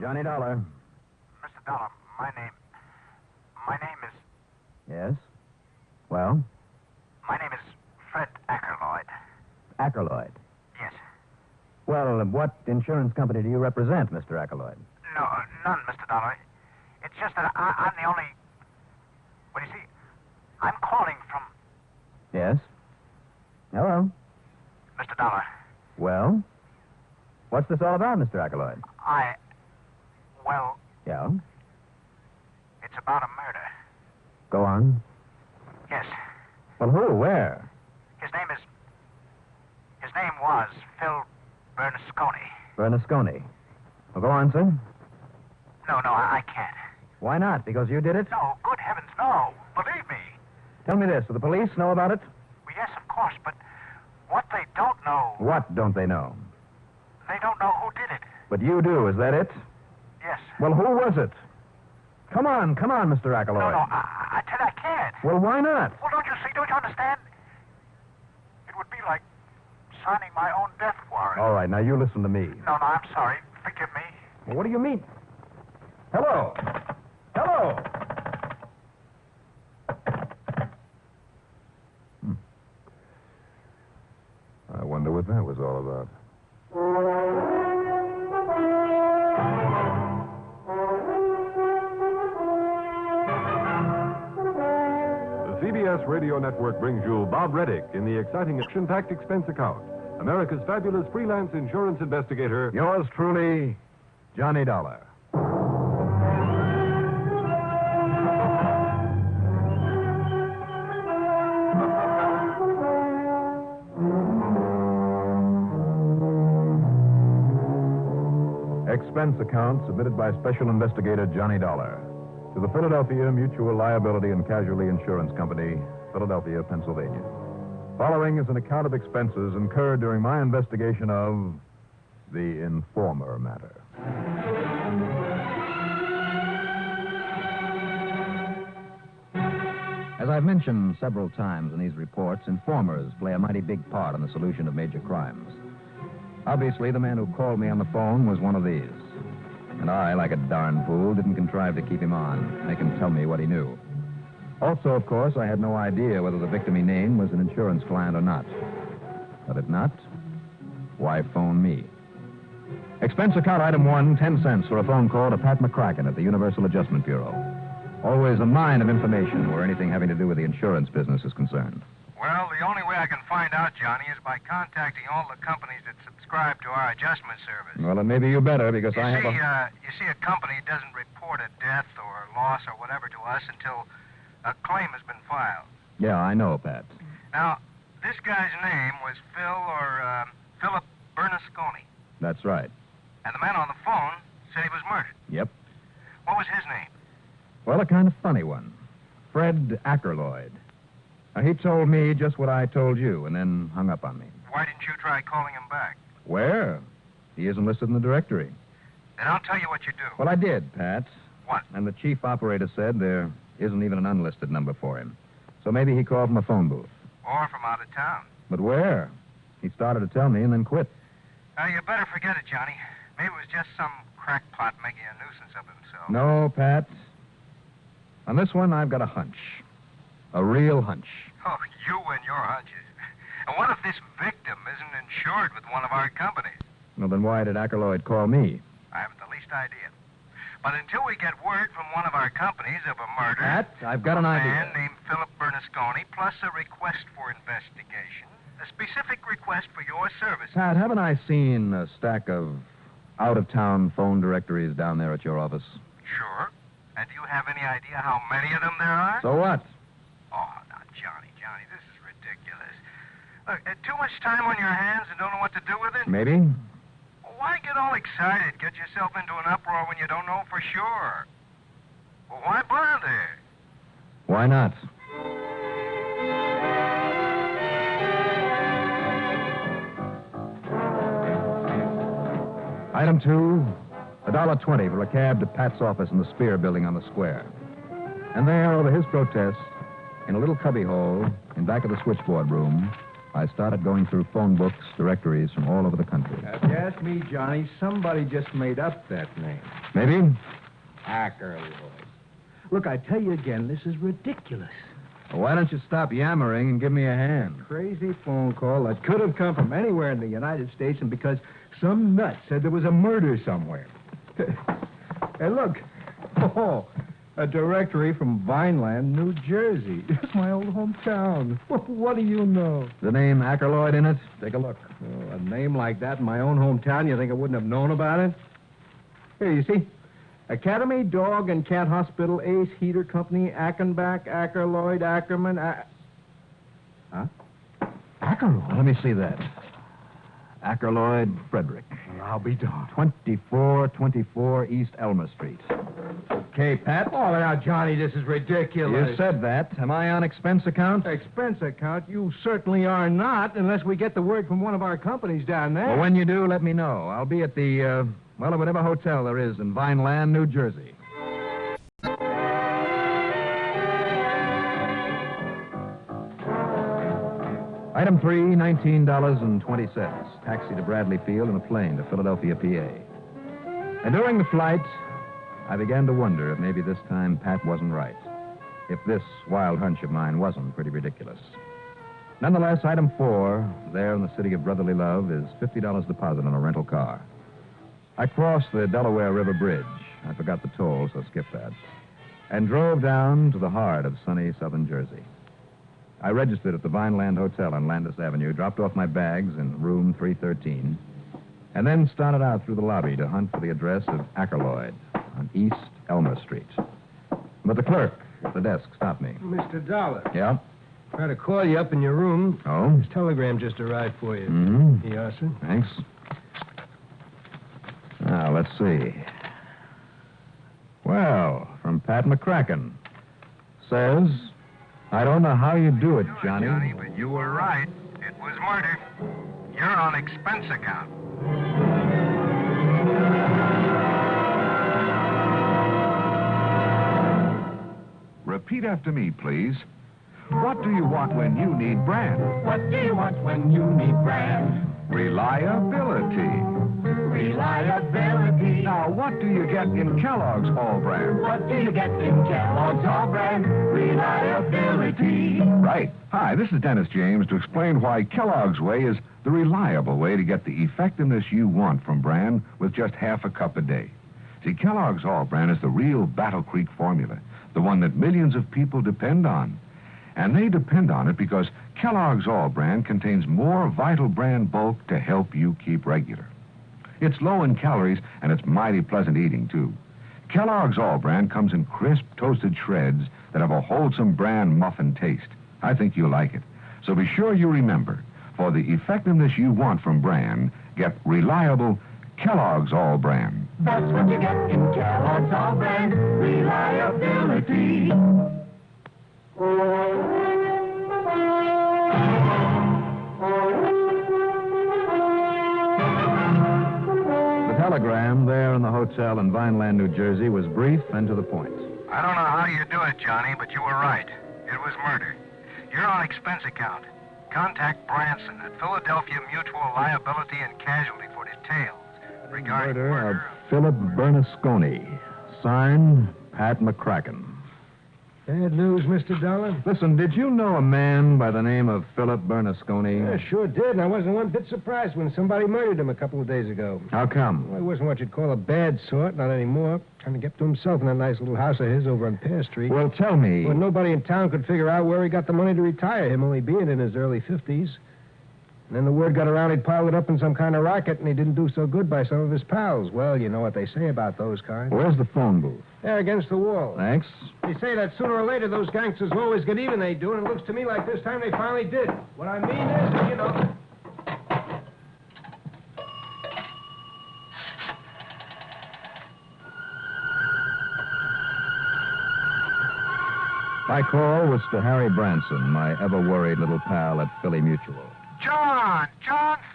Johnny Dollar. Mr. Dollar, my name is... Yes? Well? My name is Fred Akerloyd. Akerloyd. Yes. Well, what insurance company do you represent, Mr. Akerloyd? No, none, Mr. Dollar. It's just that I'm the only... Well, you see, I'm calling from... Yes? Hello? Mr. Dollar. Well? What's this all about, Mr. Akerloyd? Well, Yeah? it's about a murder. Go on. Yes. Well, who? Where? His name was Phil Bernasconi. Bernasconi. Well, go on, sir. No, I can't. Why not? Because you did it? No, good heavens, no. Believe me. Tell me this. Do the police know about it? Well, yes, of course, but what they don't know... What don't they know? They don't know who did it. But you do. Is that it? Yes. Well, who was it? Come on, Mr. Akerloyd. No, I tell you, I can't. Well, why not? Well, don't you see? Don't you understand? It would be like signing my own death warrant. All right, now you listen to me. No, I'm sorry. Forgive me. Well, what do you mean? Hello? Hello? I wonder what that was all about. The CBS Radio Network brings you Bob Reddick in the exciting action-packed expense account. America's fabulous freelance insurance investigator. Yours truly, Johnny Dollar. Expense account submitted by Special Investigator Johnny Dollar to the Philadelphia Mutual Liability and Casualty Insurance Company, Philadelphia, Pennsylvania. Following is an account of expenses incurred during my investigation of the Informer matter. As I've mentioned several times in these reports, informers play a mighty big part in the solution of major crimes. Obviously, the man who called me on the phone was one of these. And I, like a darn fool, didn't contrive to keep him on, make him tell me what he knew. Also, of course, I had no idea whether the victim he named was an insurance client or not. But if not, why phone me? Expense account item 1, 10 cents for a phone call to Pat McCracken at the Universal Adjustment Bureau. Always a mine of information where anything having to do with the insurance business is concerned. Well, the only way I can find out, Johnny, is by contacting all the companies that subscribe to our adjustment service. Well, then maybe you better, because You I have see, a company doesn't report a death or loss or whatever to us until a claim has been filed. Yeah, I know, Pat. Now, this guy's name was Philip Bernasconi. That's right. And the man on the phone said he was murdered. Yep. What was his name? Well, a kind of funny one. Fred Akerloyd. Now, he told me just what I told you and then hung up on me. Why didn't you try calling him back? Where? He isn't listed in the directory. Then I'll tell you what you do. Well, I did, Pat. What? And the chief operator said there isn't even an unlisted number for him. So maybe he called from a phone booth. Or from out of town. But where? He started to tell me and then quit. You better forget it, Johnny. Maybe it was just some crackpot making a nuisance of himself. No, Pat. On this one, I've got a hunch. A real hunch. Oh, you and your hunches. And what if this victim isn't insured with one of our companies? Well, then why did Akerloyd call me? I haven't the least idea. But until we get word from one of our companies of a murder... Pat, I've got an idea. A man named Philip Bernasconi, plus a request for investigation. A specific request for your services. Pat, haven't I seen a stack of out-of-town phone directories down there at your office? Sure. And do you have any idea how many of them there are? So what? Oh, now, Johnny, this is ridiculous. Look, too much time on your hands and don't know what to do with it? Maybe. Well, why get all excited? Get yourself into an uproar when you don't know for sure. Well, why bother? Why not? Item 2, $1.20 for a cab to Pat's office in the Spear Building on the square. And there, over his protest, in a little cubbyhole in back of the switchboard room, I started going through phone books, directories from all over the country. Yes, me, Johnny. Somebody just made up that name. Maybe? Ackerloyd. Look, I tell you again, this is ridiculous. Well, why don't you stop yammering and give me a hand? Crazy phone call that could have come from anywhere in the United States, and because some nut said there was a murder somewhere. Hey, look. Oh, a directory from Vineland, New Jersey. It's my old hometown. What do you know? The name Ackerloyd in it? Take a look. Oh, a name like that in my own hometown, you think I wouldn't have known about it? Here, you see? Academy Dog and Cat Hospital, Ace Heater Company, Ackenbach, Ackerloyd, Ackerman, Huh? Ackerloyd? Let me see that. Ackerloyd, Frederick. I'll be darned. 2424 East Elmer Street. Okay, Pat. Oh, now, Johnny, this is ridiculous. You said that. Am I on expense account? Expense account? You certainly are not, unless we get the word from one of our companies down there. Well, when you do, let me know. I'll be at the, at whatever hotel there is in Vineland, New Jersey. Item 3, $19.20. Taxi to Bradley Field and a plane to Philadelphia, PA. And during the flight, I began to wonder if maybe this time Pat wasn't right. If this wild hunch of mine wasn't pretty ridiculous. Nonetheless, item 4, there in the city of brotherly love, is $50 deposit on a rental car. I crossed the Delaware River Bridge. I forgot the toll, so skip that. And drove down to the heart of sunny southern Jersey. I registered at the Vineland Hotel on Landis Avenue, dropped off my bags in room 313, and then started out through the lobby to hunt for the address of Ackerloyd on East Elmer Street. But the clerk at the desk stopped me. Mr. Dollar. Yeah? Tried to call you up in your room. Oh? This telegram just arrived for you. Mm-hmm. Here you are, sir. Thanks. Now, let's see. Well, from Pat McCracken. Says, I don't know how you do it, Johnny. Johnny, but you were right. It was murder. You're on expense account. Repeat after me, please. What do you want when you need brand? What do you want when you need brand? Reliability. Reliability. Now, what do you get in Kellogg's All Brand? What do you get in Kellogg's All Brand? Reliability. Right. Hi, this is Dennis James to explain why Kellogg's Way is the reliable way to get the effectiveness you want from brand with just half a cup a day. See, Kellogg's All Brand is the real Battle Creek formula, the one that millions of people depend on. And they depend on it because Kellogg's All Brand contains more vital brand bulk to help you keep regular. It's low in calories, and it's mighty pleasant eating, too. Kellogg's All Brand comes in crisp, toasted shreds that have a wholesome brand muffin taste. I think you'll like it. So be sure you remember, for the effectiveness you want from brand, get reliable Kellogg's All Brand. That's what you get in Kellogg's All Brand. Reliability. The telegram there in the hotel in Vineland, New Jersey, was brief and to the point. I don't know how you do it, Johnny, but you were right. It was murder. You're on expense account. Contact Branson at Philadelphia Mutual Liability and Casualty for details regarding Murder of murder. Philip Bernasconi. Signed, Pat McCracken. Bad news, Mr. Dollar? Listen, did you know a man by the name of Philip Bernasconi? I sure did, and I wasn't one bit surprised when somebody murdered him a couple of days ago. How come? Well, he wasn't what you'd call a bad sort, not anymore. Trying to get to himself in that nice little house of his over on Pear Street. Well, tell me. Well, nobody in town could figure out where he got the money to retire, him only being in his early 50s. And then the word got around he'd piled it up in some kind of racket, and he didn't do so good by some of his pals. Well, you know what they say about those kinds. Where's the phone booth? There against the wall. Thanks. They say that sooner or later those gangsters always get even, they do, and it looks to me like this time they finally did. What I mean is, you know... My call was to Harry Branson, my ever-worried little pal at Philly Mutual. John,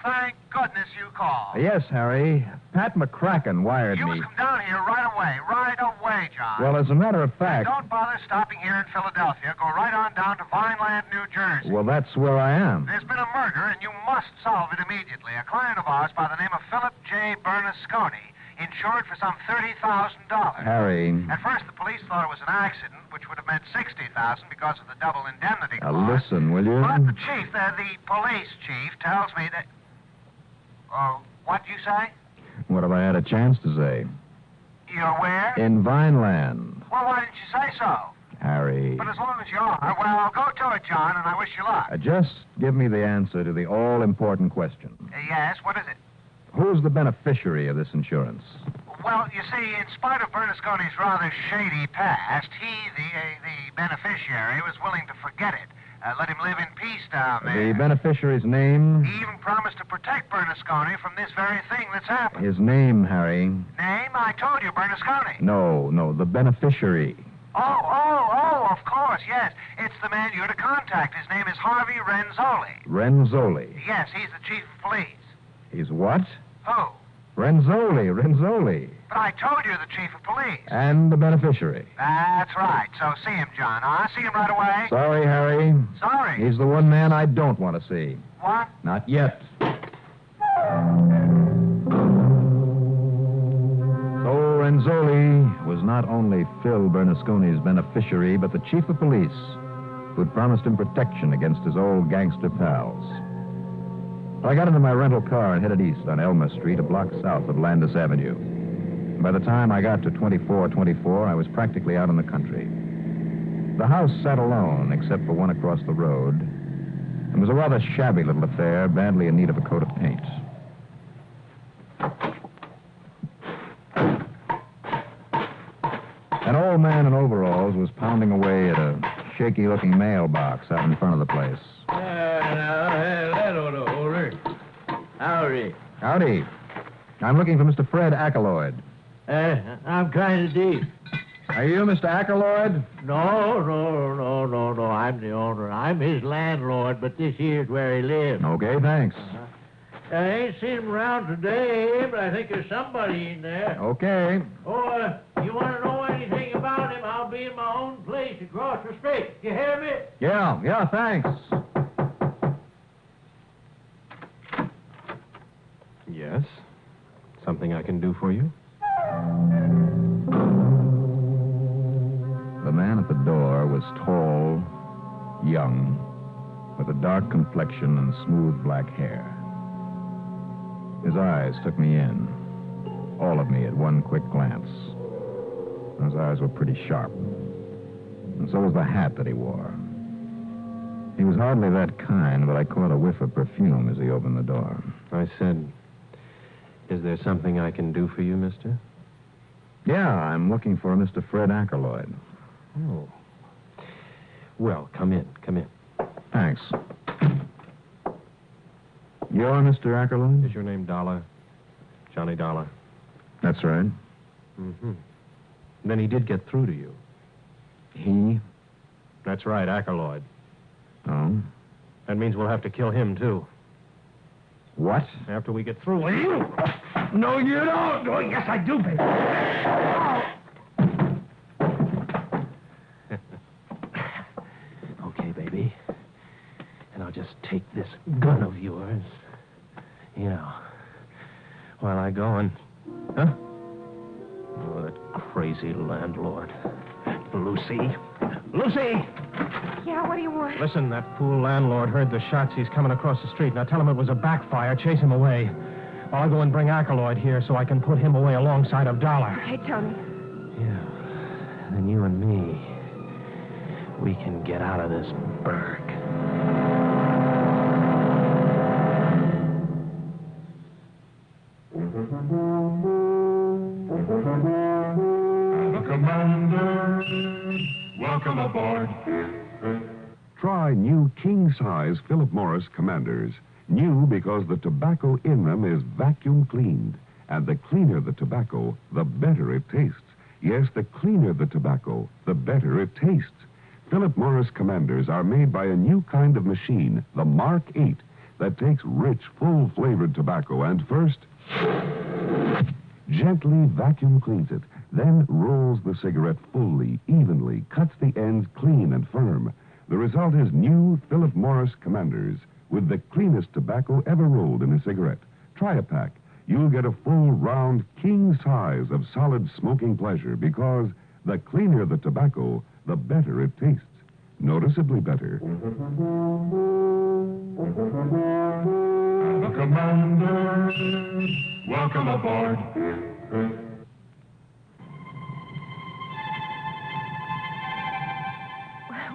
thank goodness you called. Yes, Harry. Pat McCracken wired You me. must come down here right away, John. Well, as a matter of fact... Don't bother stopping here in Philadelphia. Go right on down to Vineland, New Jersey. Well, that's where I am. There's been a murder, and you must solve it immediately. A client of ours by the name of Philip J. Bernasconi, insured for some $30,000. Harry. At first, the police thought it was an accident, which would have meant $60,000 because of the double indemnity Now, clause. listen, will you? But the chief, the police chief, tells me that... what'd you say? What have I had a chance to say? You're where? In Vineland. Well, why didn't you say so? Harry. But as long as you are, well, I'll go to it, John, and I wish you luck. Just give me the answer to the all-important question. Yes, what is it? Who's the beneficiary of this insurance? Well, you see, in spite of Bernasconi's rather shady past, he, the beneficiary, was willing to forget it. Let him live in peace down there. The beneficiary's name? He even promised to protect Bernasconi from this very thing that's happened. His name, Harry. Name? I told you, Bernasconi. No, the beneficiary. Oh, of course, yes. It's the man you're to contact. His name is Harvey Renzoli. Renzoli. Yes, he's the chief of police. He's what? Who? Renzoli. But I told you the chief of police. And the beneficiary. That's right. So see him, John. I'll see him right away. Sorry, Harry. Sorry. He's the one man I don't want to see. What? Not yet. So Renzoli was not only Phil Bernasconi's beneficiary, but the chief of police who'd promised him protection against his old gangster pals. I got into my rental car and headed east on Elmer Street, a block south of Landis Avenue. By the time I got to 2424, I was practically out in the country. The house sat alone, except for one across the road. It was a rather shabby little affair, badly in need of a coat of paint. An old man in overalls was pounding away at a shaky-looking mailbox out in front of the place. Howdy. I'm looking for Mr. Fred Ackroyd. I'm kind of deep. Are you Mr. Ackroyd? No. I'm the owner. I'm his landlord, but this here's where he lives. Okay, thanks. I ain't seen him around today, but I think there's somebody in there. Okay. Oh, you want to know anything about him? I'll be in my own place across the street. You hear me? Yeah, thanks. Yes? Something I can do for you? The man at the door was tall, young, with a dark complexion and smooth black hair. His eyes took me in, all of me at one quick glance. Those eyes were pretty sharp, and so was the hat that he wore. He was hardly that kind, but I caught a whiff of perfume as he opened the door. I said, is there something I can do for you, mister? Yeah, I'm looking for a Mr. Fred Ackroyd. Oh. Well, come in. Thanks. You're Mr. Ackroyd? Is your name Dollar? Johnny Dollar? That's right. Mm-hmm. Then he did get through to you. He? That's right, Ackroyd. Oh? That means we'll have to kill him, too. What? After we get through with you. No, you don't. Oh, yes, I do, baby. Okay, baby. And I'll just take this gun of yours. Yeah. While I go and... Huh? Oh, that crazy landlord. Lucy! Yeah, what do you want? Listen, that fool landlord heard the shots. He's coming across the street. Now tell him it was a backfire. Chase him away. I'll go and bring Ackroyd here so I can put him away alongside of Dollar. Okay, Tony. Yeah. Then you and me, we can get out of this burg. Commander, welcome aboard. Try new king-size Philip Morris Commanders. New because the tobacco in them is vacuum cleaned. And the cleaner the tobacco, the better it tastes. Yes, the cleaner the tobacco, the better it tastes. Philip Morris Commanders are made by a new kind of machine, the Mark 8, that takes rich, full-flavored tobacco and first gently vacuum cleans it, then rolls the cigarette fully, evenly, cuts the ends clean and firm. The result is new Philip Morris Commanders with the cleanest tobacco ever rolled in a cigarette. Try a pack. you'll get a full, round, king size of solid smoking pleasure because the cleaner the tobacco, the better it tastes. Noticeably better. The commander, welcome aboard.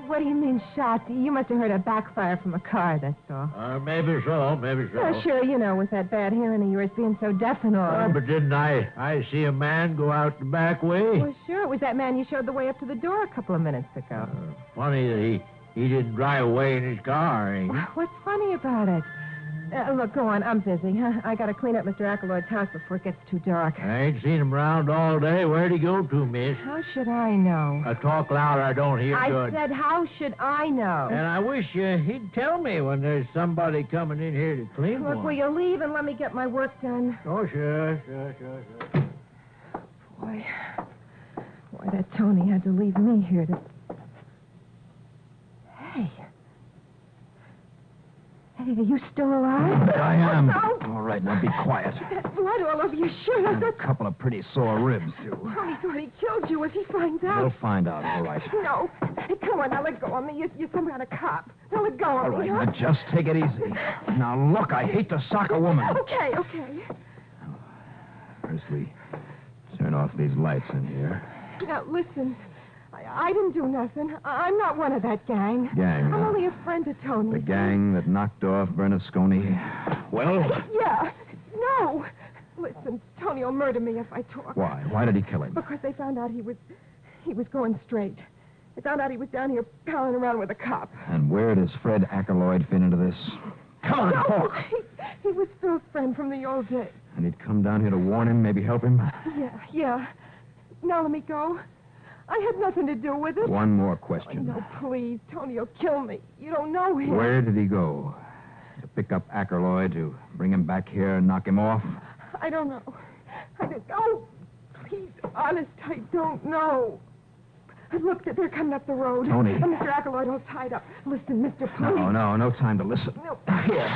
What do you mean shot? You must have heard a backfire from a car, that's all. Maybe so, maybe so. Oh, sure, you know, with that bad hearing of yours being so deaf and all. But didn't I see a man go out the back way? Well, sure, it was that man you showed the way up to the door a couple of minutes ago. Funny that he didn't drive away in his car, ain't he? What's funny about it? Look, go on. I'm busy. I got to clean up Mr. Ackleroyd's house before it gets too dark. I ain't seen him around all day. Where'd he go to, miss? How should I know? Talk louder. I don't hear good. I said, how should I know? And I wish he'd tell me when there's somebody coming in here to clean Look, one. will you leave and let me get my work done? Oh, sure. Boy, that Tony had to leave me here to... Hey, are you still alive? I am. Oh, All right, now be quiet. that blood all over your shirt. And a couple of pretty sore ribs, too. Tony thought he killed you. If he finds out... We'll find out, all right. No. Hey, come on, now let go of me. You're some kind of cop. Now let go All of me. right, now just take it easy. Now, look, I hate to sock a woman. Okay. First, we turn off these lights in here. Now, listen. I didn't do nothing. I'm not one of that gang. Gang, I'm only a friend of Tony's. The gang that knocked off Bernasconi. Well? Yeah. No. Listen, Tony will murder me if I talk. Why? Why did he kill him? Because they found out he was going straight. They found out he was down here palling around with a cop. And where does Fred Ackleroyd fit into this? Come on, talk. He was Phil's friend from the old days. And he'd come down here to warn him, maybe help him? Yeah. Now let me go. I had nothing to do with it. One more question. Oh, no, please. Tony will kill me. You don't know him. Where did he go? To pick up Ackleroyd, to bring him back here and knock him off? I don't know. Oh, please, honest, I don't know. Look, they're coming up the road. Tony. And Mr. Ackleroyd all tied up. Listen, Mr. Please. No time to listen. No. Here.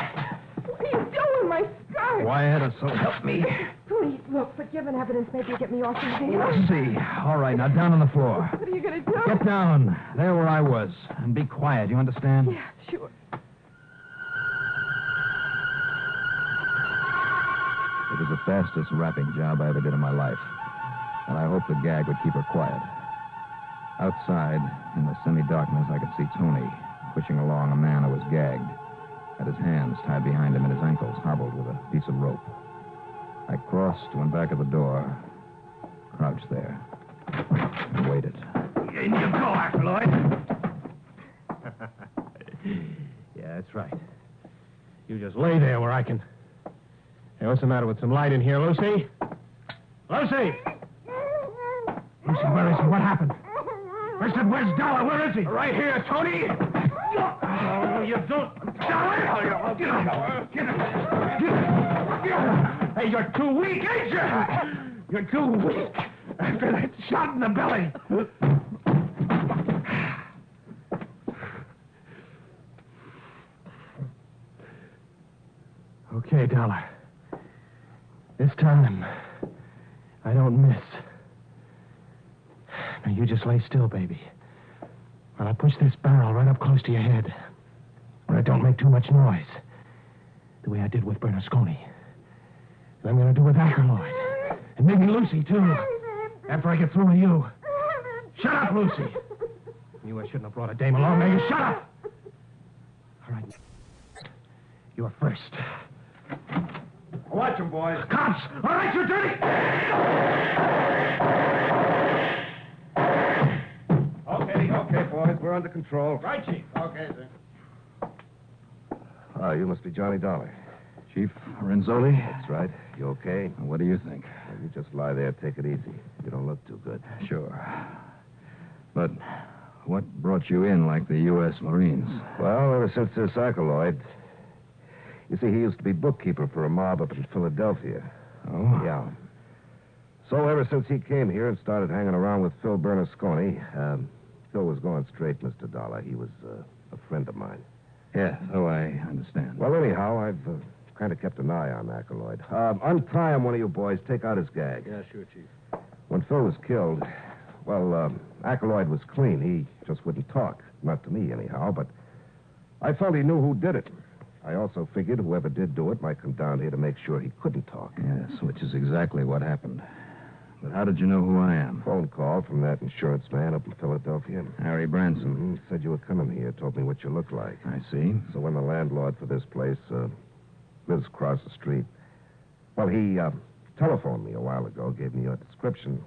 What are you doing, my skirt? Quiet, or so help me. Please, look, but given evidence, maybe you get me off easy. Let's see. All right, now down on the floor. What are you going to do? Get down. There where I was. And be quiet, you understand? Yeah, sure. It was the fastest rapping job I ever did in my life. And I hoped the gag would keep her quiet. Outside, in the semi-darkness, I could see Tony pushing along a man who was gagged. Had his hands tied behind him and his ankles hobbled with a piece of rope. I crossed, went back to the door, crouched there, and waited. In you go, Ackleroyd. Yeah, that's right. You just lay there where I can... Hey, what's the matter with some light in here, Lucy? Lucy! Lucy, where is he? What happened? I said, where's Dollar? Where is he? Right here, Tony. Oh, you don't... Dollar! Get up. Hey, you're too weak, ain't you? You're too weak. After that shot in the belly. Okay, Dollar. This time, I don't miss. Now, you just lay still, baby. While I push this barrel right up close to your head. Where it don't make too much noise. The way I did with Bernasconi. And I'm going to do with Ackleroyd. And maybe Lucy, too. After I get through with you. Shut up, Lucy. You shouldn't have brought a dame along. Now you shut up. All right. You're first. Watch him, boys. Cops! All right, you dirty! Okay, boys. We're under control. Right, Chief. Okay, sir. You must be Johnny Dollar. Chief Renzoli? That's right. You okay? What do you think? Well, you just lie there, take it easy. You don't look too good. Sure. But what brought you in like the U.S. Marines? Well, ever since this Ackleroyd... You see, he used to be bookkeeper for a mob up in Philadelphia. Oh? Yeah. So ever since he came here and started hanging around with Phil Bernasconi, Phil was going straight, Mr. Dollar. He was a friend of mine. Yeah, so I understand. Well, anyhow, I've kind of kept an eye on Ackroyd. Untie him, one of you boys. Take out his gag. Yeah, sure, Chief. When Phil was killed, well, Ackroyd was clean. He just wouldn't talk. Not to me, anyhow, but I felt he knew who did it. I also figured whoever did do it might come down here to make sure he couldn't talk. Yes, which is exactly what happened. But how did you know who I am? Phone call from that insurance man up in Philadelphia. Harry Branson. Mm-hmm. Said you were coming here. Told me what you look like. I see. So when the landlord for this place lives across the street, well, he telephoned me a while ago, gave me your description.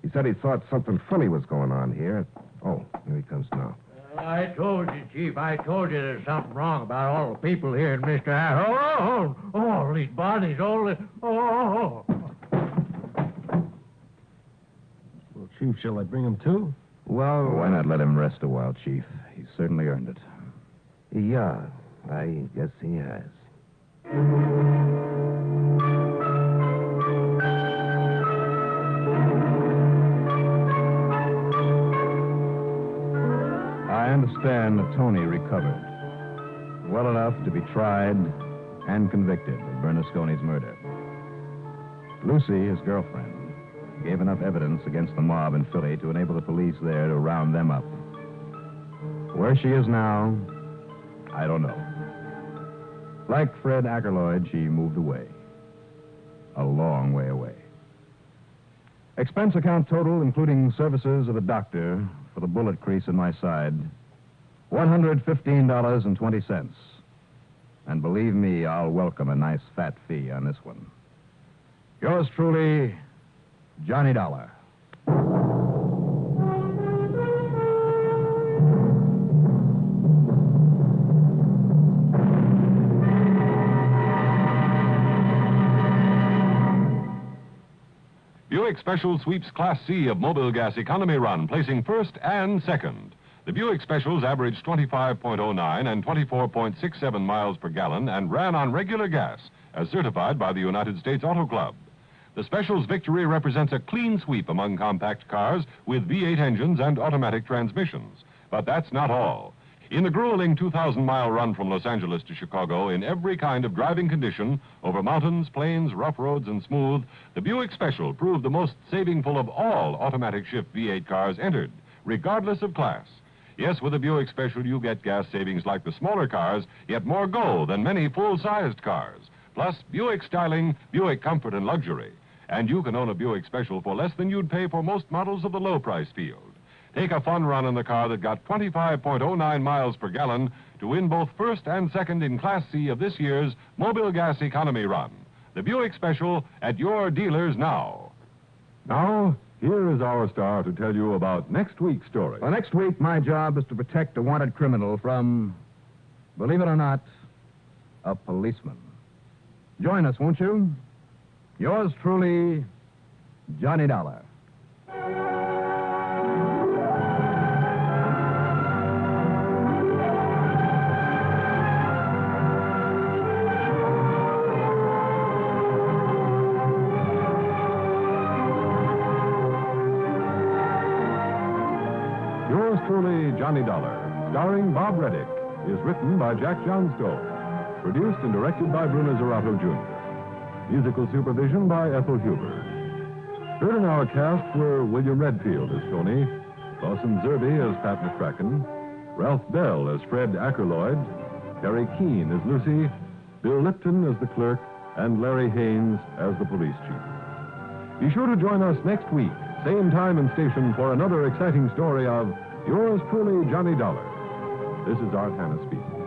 He said he thought something funny was going on here. Oh, here he comes now. I told you, Chief. I told you there's something wrong about all the people here in Mr. Arrow. All these bodies, all the... Oh. Well, Chief, shall I bring him too? Well, Why not let him rest a while, Chief? He's certainly earned it. Yeah, I guess he has. I understand that Tony recovered. Well enough to be tried and convicted of Bernasconi's murder. Lucy, his girlfriend, gave enough evidence against the mob in Philly to enable the police there to round them up. Where she is now, I don't know. Like Fred Ackroyd, she moved away. A long way away. Expense account total, including services of a doctor for the bullet crease in my side, $115.20. And believe me, I'll welcome a nice fat fee on this one. Yours truly, Johnny Dollar. Buick Special sweeps Class C of Mobile Gas Economy Run, placing first and second. The Buick Specials averaged 25.09 and 24.67 miles per gallon and ran on regular gas, as certified by the United States Auto Club. The Specials' victory represents a clean sweep among compact cars with V8 engines and automatic transmissions. But that's not all. In the grueling 2,000-mile run from Los Angeles to Chicago, in every kind of driving condition, over mountains, plains, rough roads, and smooth, the Buick Special proved the most savingful of all automatic shift V8 cars entered, regardless of class. Yes, with the Buick Special, you get gas savings like the smaller cars, yet more go than many full-sized cars. Plus, Buick styling, Buick comfort and luxury. And you can own a Buick Special for less than you'd pay for most models of the low-price field. Take a fun run in the car that got 25.09 miles per gallon to win both first and second in Class C of this year's Mobile Gas Economy Run. The Buick Special at your dealers now. Now, here is our star to tell you about next week's story. Well, next week, my job is to protect a wanted criminal from, believe it or not, a policeman. Join us, won't you? Yours truly, Johnny Dollar. Yours truly, Johnny Dollar, starring Bob Reddick, is written by Jack Johnstone, produced and directed by Bruno Zerato Jr., musical supervision by Ethel Huber. Heard in our cast were William Redfield as Tony, Lawson Zerby as Pat McCracken, Ralph Bell as Fred Ackroyd, Terry Keene as Lucy, Bill Lipton as the clerk, and Larry Haynes as the police chief. Be sure to join us next week, same time and station, for another exciting story of Yours truly, Johnny Dollar. This is Art Hanna speaking.